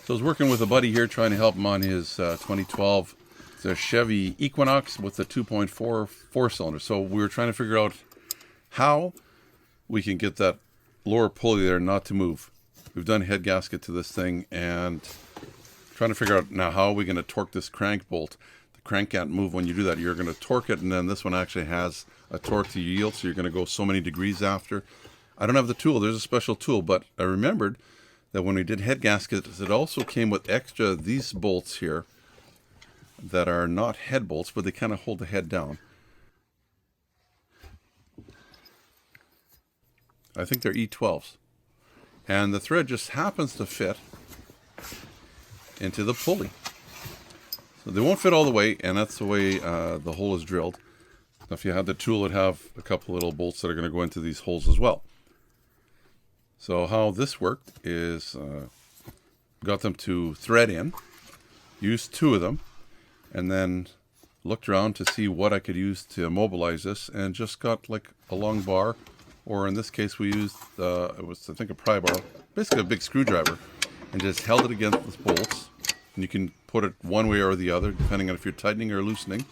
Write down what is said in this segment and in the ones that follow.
So I was working with a buddy here trying to help him on his 2012 it's a Chevy Equinox with a 2.4 4-cylinder. So we were trying to figure out how we can get that lower pulley there not to move. We've done head gasket to this thing and trying to figure out now how are we going to torque this crank bolt. The crank can't move when you do that. You're going to torque it, and then this one actually has a torque to yield, so you're going to go so many degrees after. I don't have the tool. There's a special tool, but I remembered that when we did head gaskets, it also came with extra these bolts here that are not head bolts, but they kind of hold the head down. I think they're E12s. And the thread just happens to fit into the pulley. So they won't fit all the way, and that's the way the hole is drilled. Now, if you had the tool, it'd have a couple little bolts that are going to go into these holes as well. So how this worked is got them to thread in, used 2 of them, and then looked around to see what I could use to immobilize this, and just got like a long bar, or in this case we used, it was I think a pry bar, basically a big screwdriver, and just held it against the bolts. And you can put it one way or the other, depending on if you're tightening or loosening.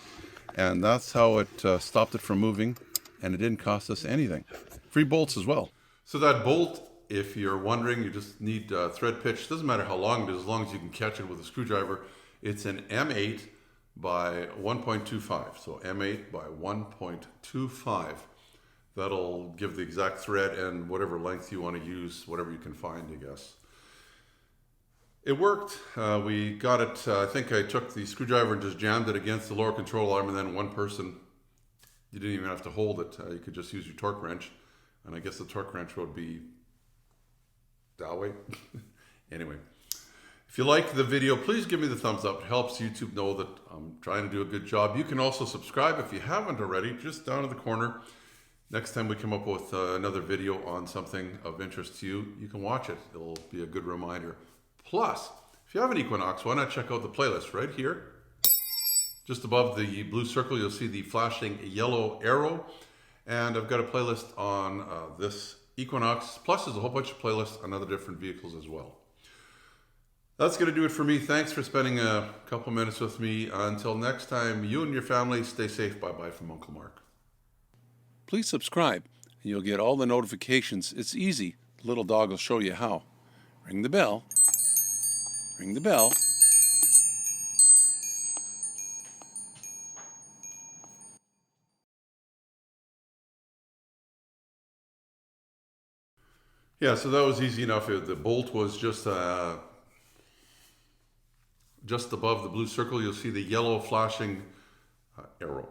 And that's how it stopped it from moving, and it didn't cost us anything. Free bolts as well. So that bolt, if you're wondering, you just need thread pitch. Doesn't matter how long it is, as long as you can catch it with a screwdriver. It's an M8 by 1.25. So M8 by 1.25. That'll give the exact thread and whatever length you want to use, whatever you can find, I guess. It worked. We got it, I think I took the screwdriver and just jammed it against the lower control arm, and then one person, you didn't even have to hold it. You could just use your torque wrench. And I guess the torque wrench would be that way. Anyway, if you like the video, please give me the thumbs up. It helps YouTube know that I'm trying to do a good job. You can also subscribe if you haven't already, just down in the corner. Next time we come up with another video on something of interest to you, you can watch it. It'll be a good reminder. Plus, if you have an Equinox, why not check out the playlist right here? Just above the blue circle, you'll see the flashing yellow arrow. And I've got a playlist on this Equinox. Plus, there's a whole bunch of playlists on other different vehicles as well. That's going to do it for me. Thanks for spending a couple minutes with me. Until next time, you and your family stay safe. Bye-bye from Uncle Mark. Please subscribe, and you'll get all the notifications. It's easy. The little dog will show you how. Ring the bell. Ring the bell. Yeah, so that was easy enough. The bolt was just above the blue circle. You'll see the yellow flashing arrow.